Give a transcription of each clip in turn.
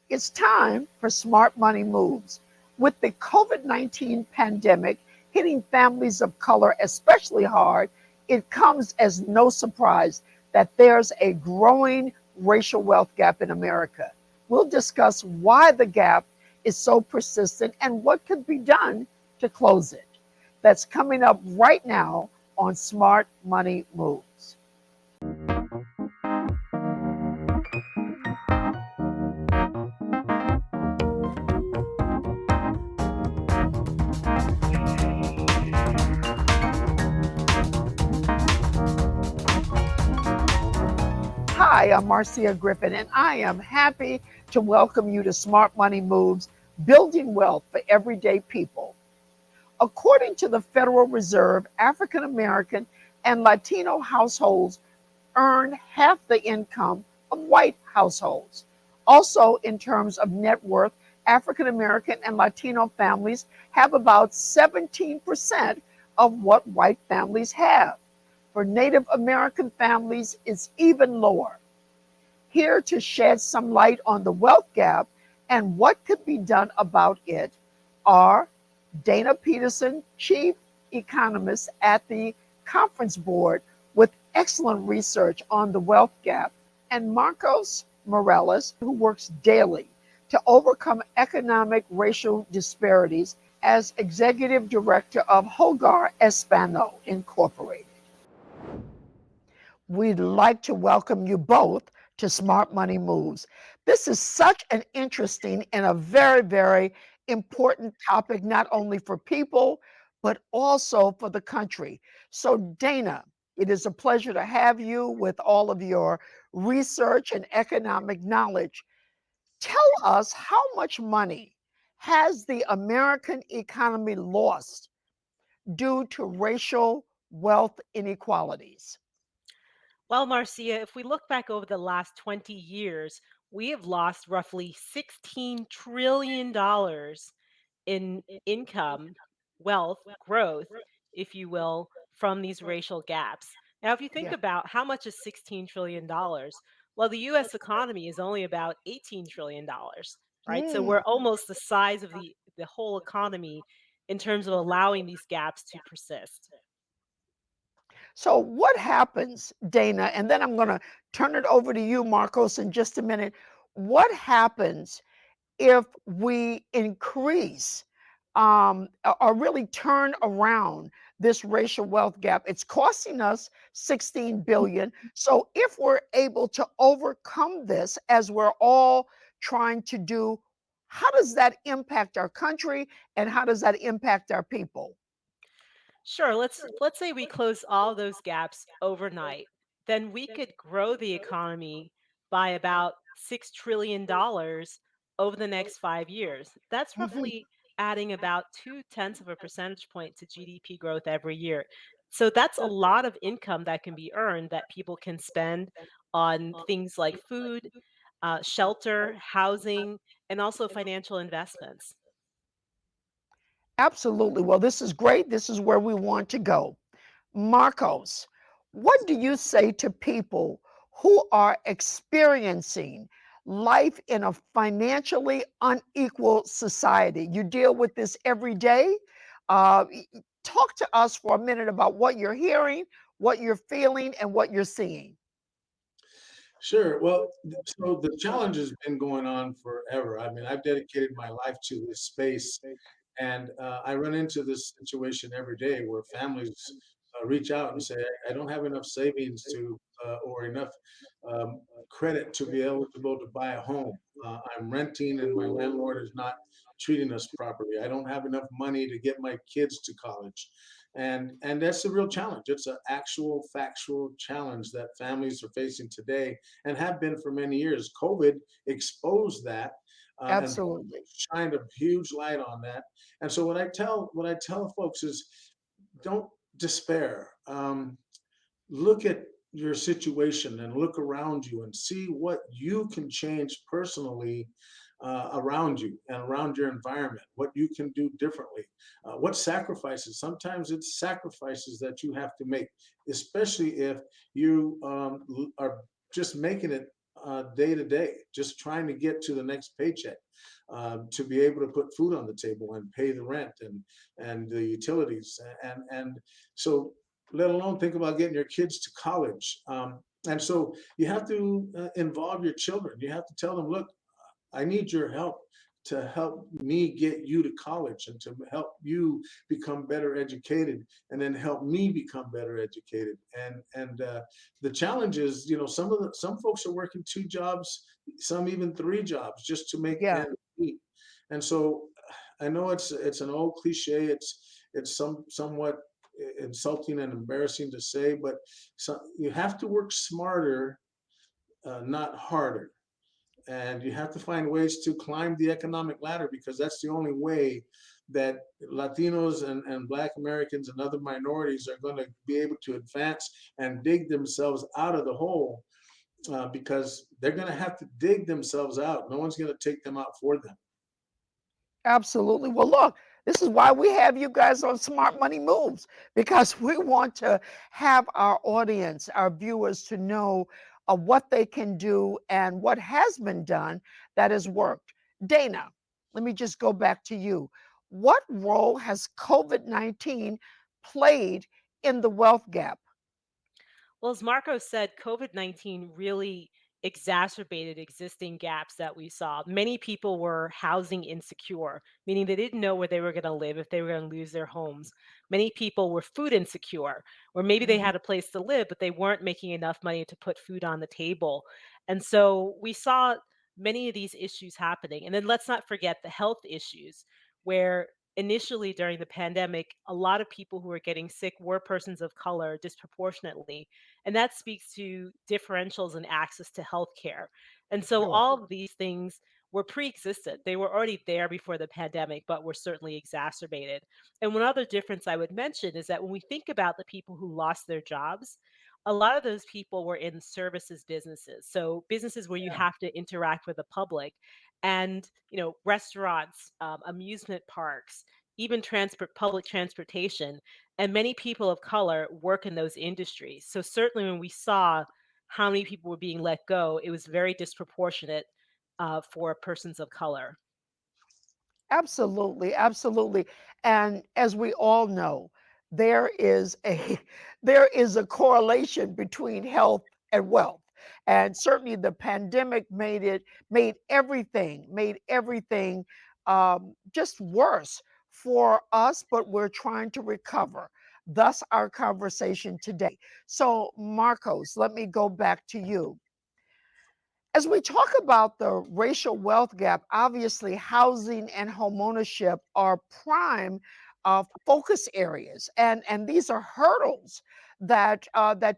It's time for smart money moves. With the COVID 19 pandemic hitting families of color especially hard, it comes as no surprise that there's a growing racial wealth gap in America. We'll discuss why the gap is so persistent and what could be done to close it. That's coming up right now on Smart Money Moves. Hi, I'm Marcia Griffin, and I am happy to welcome you to Smart Money Moves, Building Wealth for Everyday People. According to the Federal Reserve, African American and Latino households earn half the income of white households. Also, in terms of net worth, African American and Latino families have about 17% of what white families have. For Native American families, it's even lower. Here to shed some light on the wealth gap and what could be done about it are Dana Peterson, Chief Economist at the Conference Board with excellent research on the wealth gap, and Marcos Morales, who works daily to overcome economic racial disparities as Executive Director of Hogar Espano Incorporated. We'd like to welcome you both to Smart Money Moves. This is such an interesting and a very, very important topic, not only for people, but also for the country. So, Dana, it is a pleasure to have you with all of your research and economic knowledge. Tell us how much money has the American economy lost due to racial wealth inequalities? Well, Marcia, if we look back over the last 20 years, we have lost roughly $16 trillion in income, wealth, growth, if you will, from these racial gaps. Now, if you think Yeah. about how much is $16 trillion, well, the US economy is only about $18 trillion, right? So Mm. we're almost the size of the whole economy in terms of allowing these gaps to persist. So, what happens, Dana? And then I'm going to turn it over to you, Marcos, in just a minute. What happens if we increase or really turn around this racial wealth gap? It's costing us 16 billion. So, if we're able to overcome this as we're all trying to do, how does that impact our country and how does that impact our people? Sure, let's say we close all those gaps overnight. Then we could grow the economy by about $6 trillion over the next 5 years. That's Mhm. roughly adding about 2/10 of a percentage point to GDP growth every year. So that's a lot of income that can be earned that people can spend on things like food, shelter, housing, and also financial investments. Absolutely. Well, this is great. This is where we want to go. Marcos, what do you say to people who are experiencing life in a financially unequal society? You deal with this every day. Talk to us for a minute about what you're hearing, what you're feeling, and what you're seeing. Sure. Well, so the challenge has been going on forever. I mean, I've dedicated my life to this space, and I run into this situation every day where families reach out and say, "I don't have enough savings to or enough um, credit to be eligible to buy a home. I'm renting, and my landlord is not treating us properly. I don't have enough money to get my kids to college." And that's a real challenge. It's an actual factual challenge that families are facing today and have been for many years. COVID exposed that and Absolutely. shined a huge light on that. And so what I tell folks is don't despair. Look at your situation and look around you and see what you can change personally around you and around your environment, what you can do differently, what sacrifices. Sometimes it's sacrifices that you have to make, especially if you are just making it day to day, just trying to get to the next paycheck, to be able to put food on the table and pay the rent and the utilities, and so let alone think about getting your kids to college. And so you have to involve your children. You have to tell them, look, I need your help to help me get you to college and to help you become better educated and then help me become better educated. And the challenge is, some folks are working two jobs, some even three jobs just to make Yeah, ends meet. And so I know it's an old cliche. It's somewhat insulting and embarrassing to say, but you have to work smarter, not harder, and you have to find ways to climb the economic ladder, because that's the only way that Latinos and Black Americans and other minorities are going to be able to advance and dig themselves out of the hole, because they're going to have to dig themselves out. No one's going to take them out for them. absolutely. Well, look, this is why we have you guys on Smart Money Moves, because we want to have our audience, our viewers, to know what they can do and what has been done that has worked. Dana, let me just go back to you. What role has COVID-19 played in the wealth gap? Well, as Marco said, COVID-19 really exacerbated existing gaps that we saw. Many people were housing insecure, meaning they didn't know where they were going to live if they were going to lose their homes. Many people were food insecure, or maybe they Mhm. had a place to live, but they weren't making enough money to put food on the table. And so we saw many of these issues happening. And then let's not forget the health issues, where initially during the pandemic, a lot of people who were getting sick were persons of color disproportionately, and that speaks to differentials in access to healthcare. And so Sure. all of these things were pre-existent. They were already there before the pandemic, but were certainly exacerbated. And one other difference I would mention is that when we think about the people who lost their jobs, a lot of those people were in services businesses. So businesses where you Yeah. have to interact with the public, and restaurants, amusement parks, even public transportation, and many people of color work in those industries. So certainly when we saw how many people were being let go, it was very disproportionate for persons of color. Absolutely, absolutely. And as we all know, there is a there is a correlation between health and wealth. And certainly the pandemic made everything just worse for us, but we're trying to recover. Thus our conversation today. So Marcos, let me go back to you. As we talk about the racial wealth gap, obviously housing and homeownership are prime focus areas, and these are hurdles that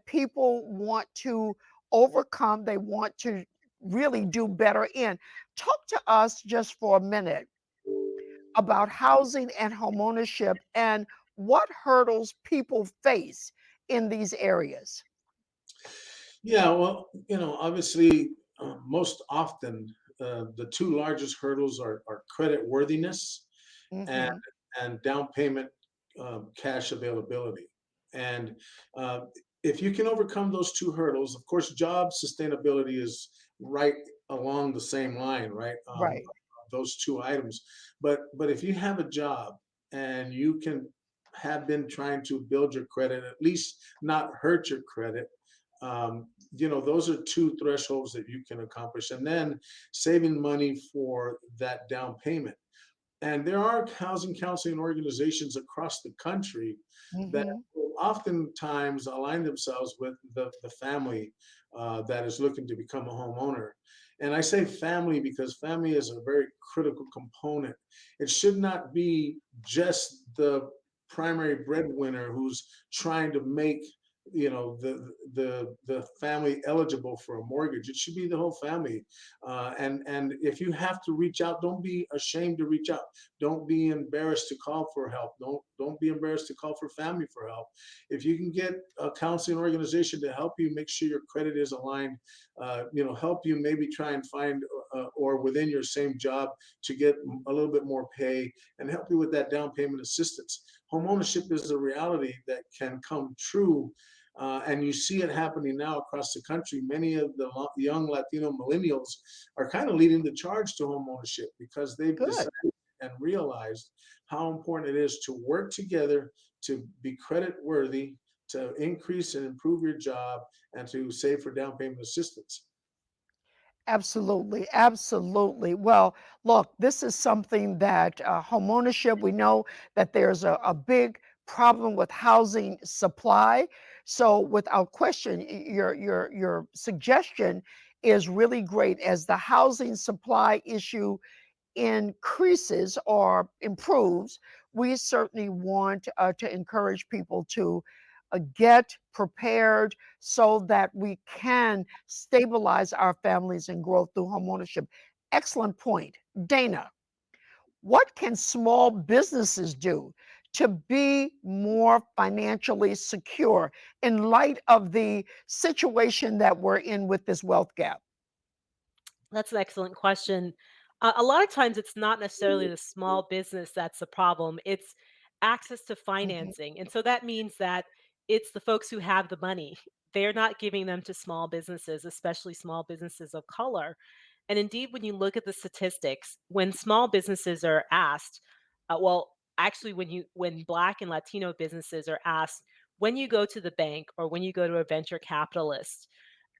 people want to overcome. They want to really do better in. Talk to us just for a minute about housing and homeownership and what hurdles people face in these areas. Yeah, well, obviously, most often, the two largest hurdles are credit worthiness and Hmm. down payment, cash availability. And uh, if you can overcome those two hurdles, of course, job sustainability is right along the same line, right? Right. Those two items. But if you have a job and you can have been trying to build your credit, at least not hurt your credit, those are two thresholds that you can accomplish. And then saving money for that down payment. And there are housing counseling organizations across the country that Hmm. will oftentimes align themselves with the family that is looking to become a homeowner. And I say family because family is a very critical component. It should not be just the primary breadwinner who's trying to make the family eligible for a mortgage. It should be the whole family. And if you have to reach out, don't be ashamed to reach out. Don't be embarrassed to call for help. Don't be embarrassed to call for family for help. If you can get a counseling organization to help you make sure your credit is aligned, help you maybe try and find, or within your same job, to get a little bit more pay and help you with that down payment assistance. Homeownership is a reality that can come true And you see it happening now across the country. Many of the young Latino millennials are kind of leading the charge to homeownership because they've Good. decided and realized how important it is to work together, to be credit worthy, to increase and improve your job, and to save for down payment assistance. Absolutely, absolutely. Well, look, this is something that homeownership, we know that there's a big problem with housing supply. So, without question, your suggestion is really great as the housing supply issue increases or improves. We certainly want to encourage people to get prepared so that we can stabilize our families and grow through homeownership. Excellent point. Dana, what can small businesses do to be more financially secure in light of the situation that we're in with this wealth gap? That's an excellent question. A lot of times, it's not necessarily the small business that's the problem, it's access to Mhm. financing. And so that means that it's the folks who have the money. They're not giving them to small businesses, especially small businesses of color. And indeed, when you look at the statistics, when small businesses are asked, actually, when Black and Latino businesses are asked, when you go to the bank or when you go to a venture capitalist,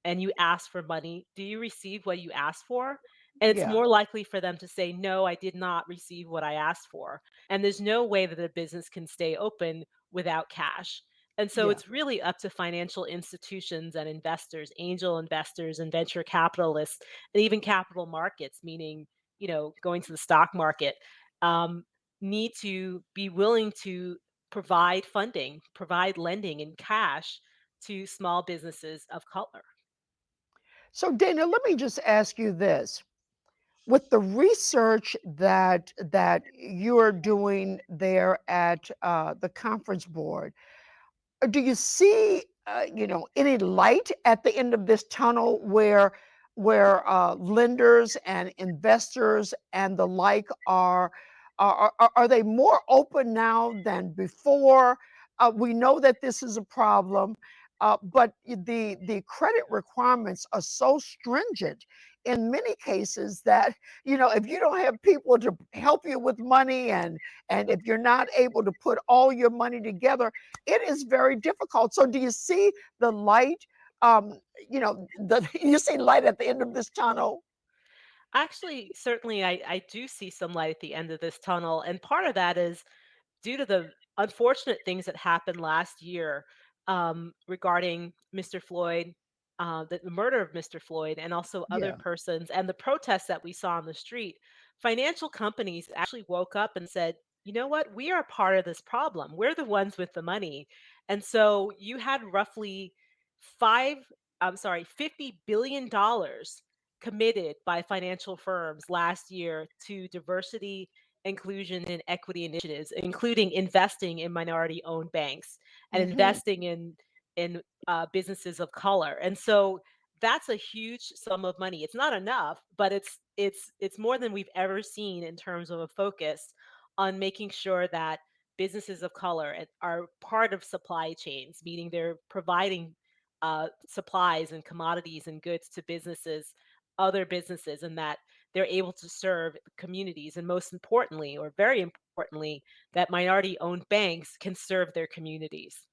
and you ask for money, do you receive what you asked for? And it's Yeah, more likely for them to say, no, I did not receive what I asked for. And there's no way that a business can stay open without cash. And so yeah. it's really up to financial institutions and investors, angel investors and venture capitalists, and even capital markets, meaning, going to the stock market, um, need to be willing to provide funding, provide lending in cash to small businesses of color. So, Dana, let me just ask you this. With the research that you're doing there at the conference board, do you see any light at the end of this tunnel where lenders and investors and the like are they more open now than before? We know that this is a problem, but the credit requirements are so stringent in many cases that if you don't have people to help you with money, and if you're not able to put all your money together, it is very difficult. So do you see the light? You see light at the end of this tunnel? Actually, certainly, I do see some light at the end of this tunnel. And part of that is due to the unfortunate things that happened last year, regarding Mr. Floyd, the murder of Mr. Floyd, and also other Yeah. persons, and the protests that we saw on the street. Financial companies actually woke up and said, you know what? We are part of this problem. We're the ones with the money. And so you had roughly five, $50 billion committed by financial firms last year to diversity, inclusion, and equity initiatives, including investing in minority-owned banks and Hmm. investing in businesses of color. And so that's a huge sum of money. It's not enough, but it's more than we've ever seen in terms of a focus on making sure that businesses of color are part of supply chains, meaning they're providing supplies and commodities and goods to other businesses, and that they're able to serve communities. And most importantly, or very importantly, that minority owned banks can serve their communities.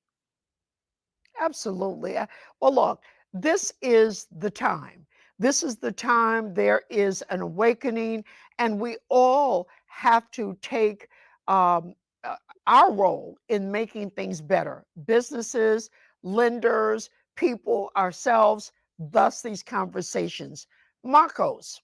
Absolutely. Well, look, this is the time. This is the time there is an awakening, and we all have to take um, uh, our role in making things better. Businesses, lenders, people, ourselves, thus these conversations. Marcos,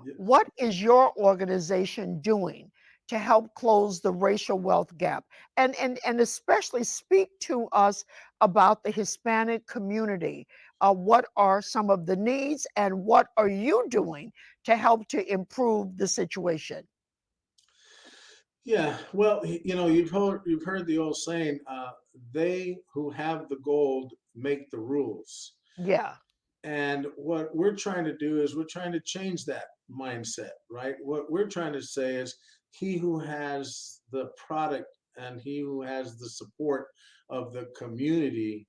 Yes. what is your organization doing to help close the racial wealth gap? And especially speak to us about the Hispanic community. What are some of the needs, and what are you doing to help to improve the situation? Yeah, well, you've heard the old saying, "They who have the gold make the rules." Yeah. And what we're trying to do is we're trying to change that mindset, right? What we're trying to say is, he who has the product and he who has the support of the community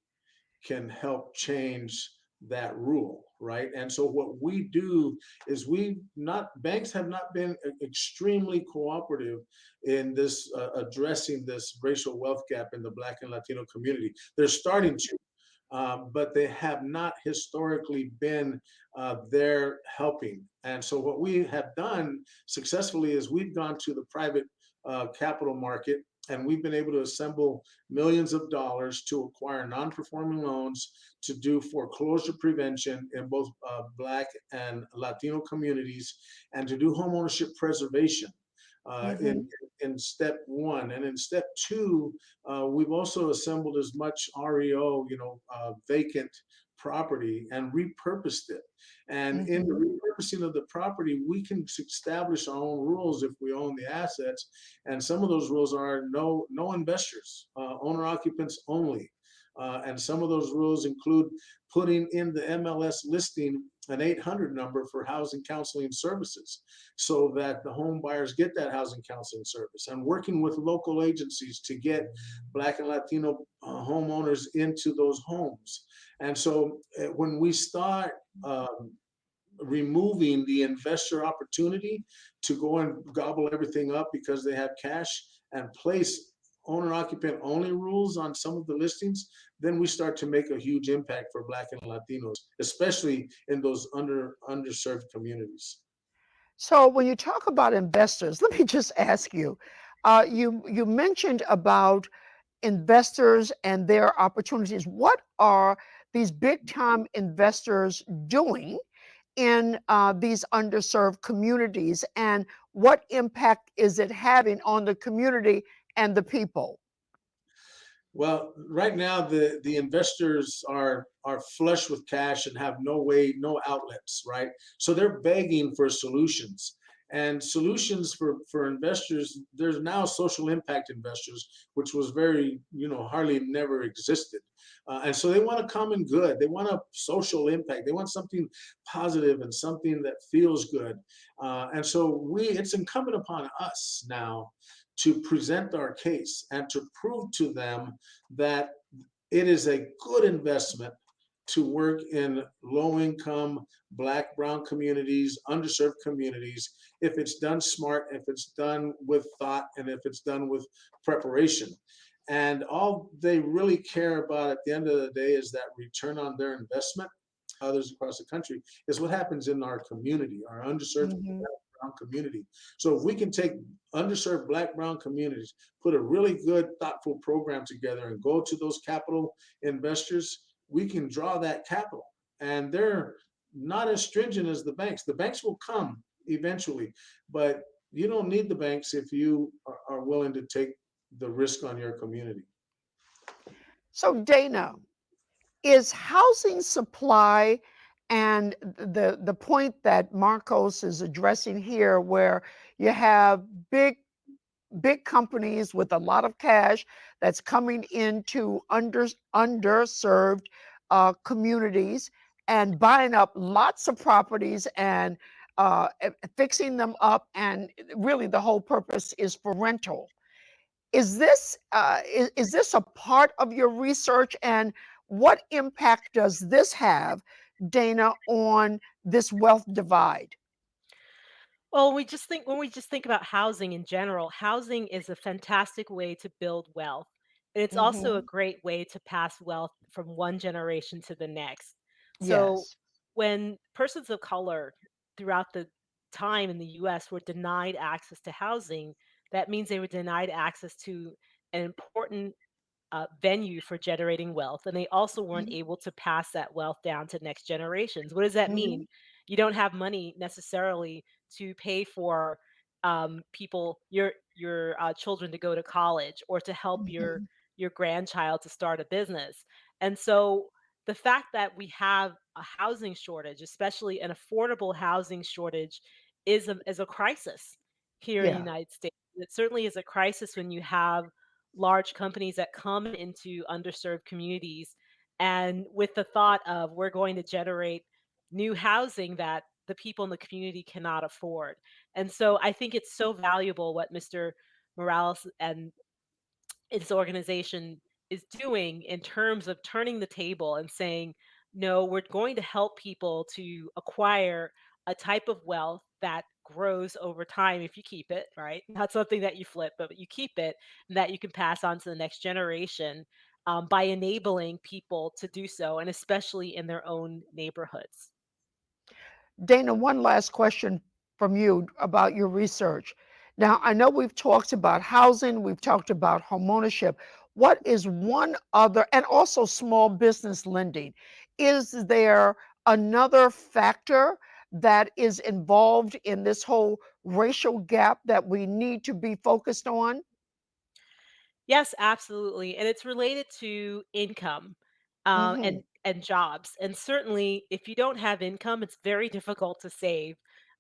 can help change that rule, right? And so what we do is we not banks have not been extremely cooperative in this addressing this racial wealth gap in the Black and Latino community. They're starting to, but they have not historically been there helping. And so, what we have done successfully is we've gone to the private capital market and we've been able to assemble millions of dollars to acquire non performing loans to do foreclosure prevention in both Black and Latino communities and to do homeownership preservation. Uh, Mm-hmm. in in step one, and in step two, we've also assembled as much REO, vacant property, and repurposed it. And in the Mm-hmm. repurposing of the property, we can establish our own rules if we own the assets. And some of those rules are no investors, owner occupants only. And some of those rules include putting in the MLS listing an 800 number for housing counseling services so that the home buyers get that housing counseling service, and working with local agencies to get Black and Latino homeowners into those homes. And so when we start removing the investor opportunity to go and gobble everything up because they have cash and place owner occupant only rules on some of the listings, then we start to make a huge impact for Black and Latinos, especially in those underserved communities. So when you talk about investors, let me just ask you, you mentioned about investors and their opportunities. What are these big time investors doing in these underserved communities, and what impact is it having on the community and the people? Well, right now the investors are flush with cash and have no way, no outlets, right? So they're begging for solutions. And solutions for investors, there's now social impact investors, which was very, hardly never existed. And so they want a common good. They want a social impact. They want something positive and something that feels good. And so it's incumbent upon us now to present our case and to prove to them that it is a good investment to work in low income, Black, Brown communities, underserved communities, if it's done smart, if it's done with thought, and if it's done with preparation. And all they really care about at the end of the day is that return on their investment. Others across the country is what happens in our community, our underserved Hmm. Black, Brown community. So if we can take underserved Black, Brown communities, put a really good, thoughtful program together, and go to those capital investors, we can draw that capital. And they're not as stringent as the banks. The banks will come eventually, but you don't need the banks if you are willing to take the risk on your community. So, Dana, is housing supply and the point that Marcos is addressing here, where you have big companies with a lot of cash that's coming into underserved communities and buying up lots of properties and fixing them up, and really the whole purpose is for rental. Is this a part of your research, and what impact does this have, Dana, on this wealth divide? Well, when we just think about housing in general, housing is a fantastic way to build wealth. And it's also a Hmm. great way to pass wealth from one generation to the next. So Yes. when persons of color throughout the time in the US were denied access to housing, that means they were denied access to an important venue for generating wealth, and they also weren't able to pass that wealth down to next generations. What does that Hmm. mean? You don't have money necessarily to pay for your children to go to college, or to help Hmm. your grandchild to start a business. And so the fact that we have a housing shortage, especially an affordable housing shortage, is a crisis here in the Yeah. United States. It certainly is a crisis when you have large companies that come into underserved communities, and with the thought of, we're going to generate new housing that the people in the community cannot afford. And so I think it's so valuable what Mr. Morales and his organization is doing in terms of turning the table and saying, no, we're going to help people to acquire a type of wealth that grows over time if you keep it, right? Not something that you flip, but you keep it and that you can pass on to the next generation by enabling people to do so, and especially in their own neighborhoods. Dana, one last question from you about your research. Now, I know we've talked about housing, we've talked about homeownership. What is one other, and also small business lending? Is there another factor that is involved in this whole racial gap that we need to be focused on? Yes, absolutely, and it's related to income, Hmm. and jobs, and certainly, if you don't have income, it's very difficult to save,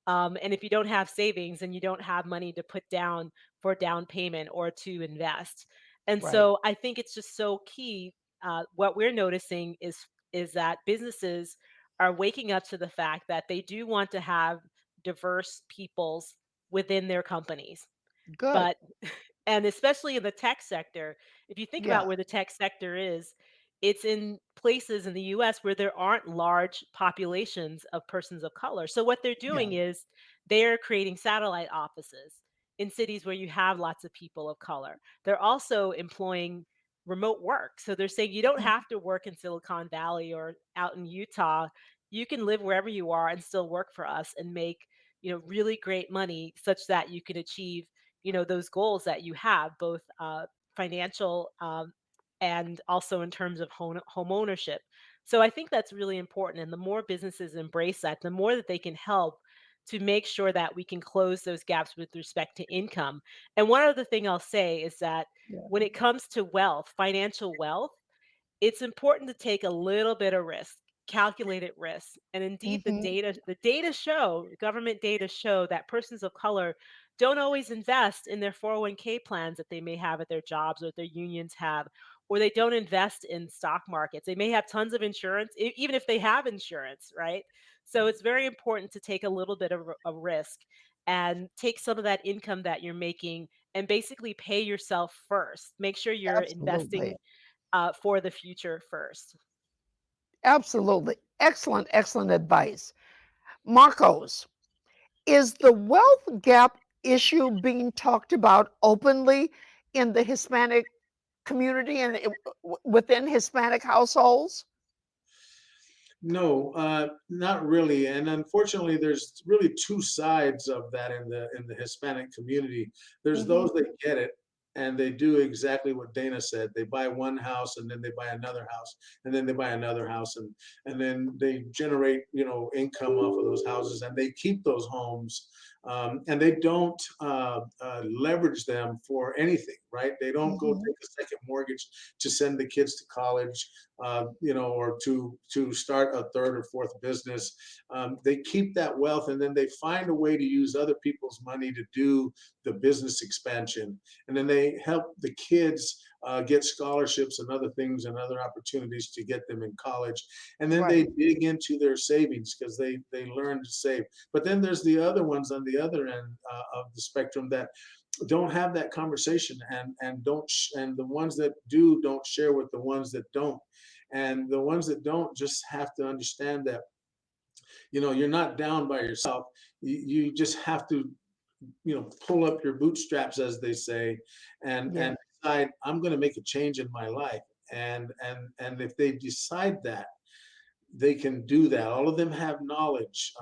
and if you don't have savings, and you don't have money to put down for down payment or to invest, and Right. so I think it's just so key. What we're noticing is that businesses are waking up to the fact that they do want to have diverse peoples within their companies, Good. but and especially in the tech sector, if you think about Yeah. where the tech sector is, it's in places in the US where there aren't large populations of persons of color. So what they're Yeah. doing is they're creating satellite offices in cities where you have lots of people of color. They're also employing remote work. So they're saying you don't Mhm. have to work in Silicon Valley or out in Utah. You can live wherever you are and still work for us and make, really great money such that you can achieve, those goals that you have, both financial, and also in terms of home ownership. So I think that's really important. And the more businesses embrace that, the more that they can help to make sure that we can close those gaps with respect to income. And one other thing I'll say is that Yeah. when it comes to wealth, financial wealth, it's important to take a little bit of risk, calculated risk. And indeed, the Hmm. data show, government data show that persons of color don't always invest in their 401k plans that they may have at their jobs or their unions have, or they don't invest in stock markets. They may have tons of insurance, even if they have insurance, right? So it's very important to take a little bit of a risk and take some of that income that you're making and basically pay yourself first. Make sure you're Absolutely. investing for the future first. Absolutely. Excellent, excellent advice. Marcos, is the wealth gap issue being talked about openly in the Hispanic community and within Hispanic households? No, not really. And unfortunately, there's really two sides of that in the Hispanic community. There's Hmm. those that get it and they do exactly what Dana said. They buy one house and then they buy another house and then they buy another house and then they generate, income off of those houses and they keep those homes. And they don't leverage them for anything, right? They don't go Hmm. take a second mortgage to send the kids to college, or to start a third or fourth business. They keep that wealth, and then they find a way to use other people's money to do the business expansion, and then they help the kids get scholarships and other things and other opportunities to get them in college, and then they Right. dig into their savings because they learn to save. But then there's the other ones on the other end of the spectrum that don't have that conversation and don't and the ones that do don't share with the ones that don't, and the ones that don't just have to understand that you're not down by yourself. You just have to pull up your bootstraps, as they say, and Yeah. decide I'm going to make a change in my life. And if they decide that, they can do that. All of them have knowledge,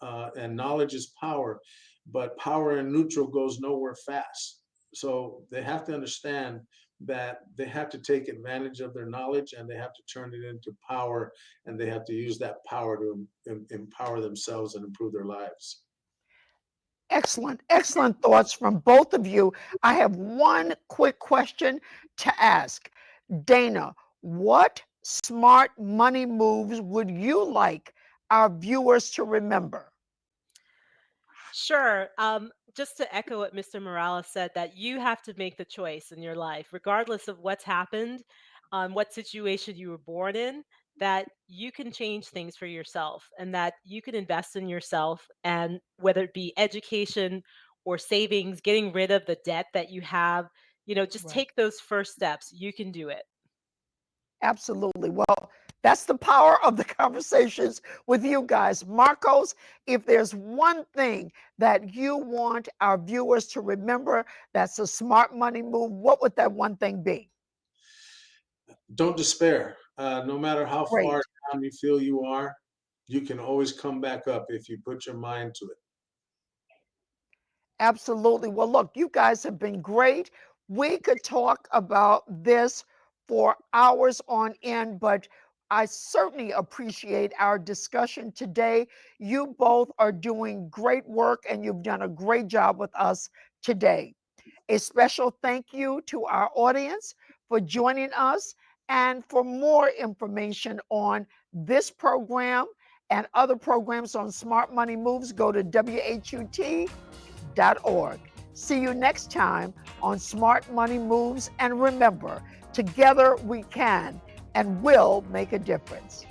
and knowledge is power, but power in neutral goes nowhere fast. So they have to understand that they have to take advantage of their knowledge and they have to turn it into power, and they have to use that power to empower themselves and improve their lives. Excellent, excellent thoughts from both of you. I have one quick question to ask. Dana, what smart money moves would you like our viewers to remember? Sure. Just to echo what Mr. Morales said, that you have to make the choice in your life, regardless of what's happened, what situation you were born in, that you can change things for yourself and that you can invest in yourself. And whether it be education or savings, getting rid of the debt that you have, just Right. take those first steps. You can do it. Absolutely. Well, that's the power of the conversations with you guys. Marcos, if there's one thing that you want our viewers to remember that's a smart money move, what would that one thing be? Don't despair. No matter how far Great. down you feel you are, you can always come back up if you put your mind to it. Absolutely. Well, look, you guys have been great. We could talk about this for hours on end, but I certainly appreciate our discussion today. You both are doing great work and you've done a great job with us today. A special thank you to our audience for joining us. And for more information on this program and other programs on Smart Money Moves, go to WHUT.org. See you next time on Smart Money Moves. And remember, together we can and will make a difference.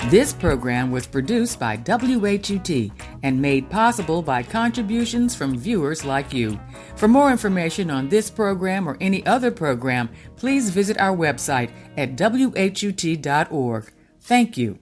This program was produced by WHUT and made possible by contributions from viewers like you. For more information on this program or any other program, please visit our website at WHUT.org. Thank you.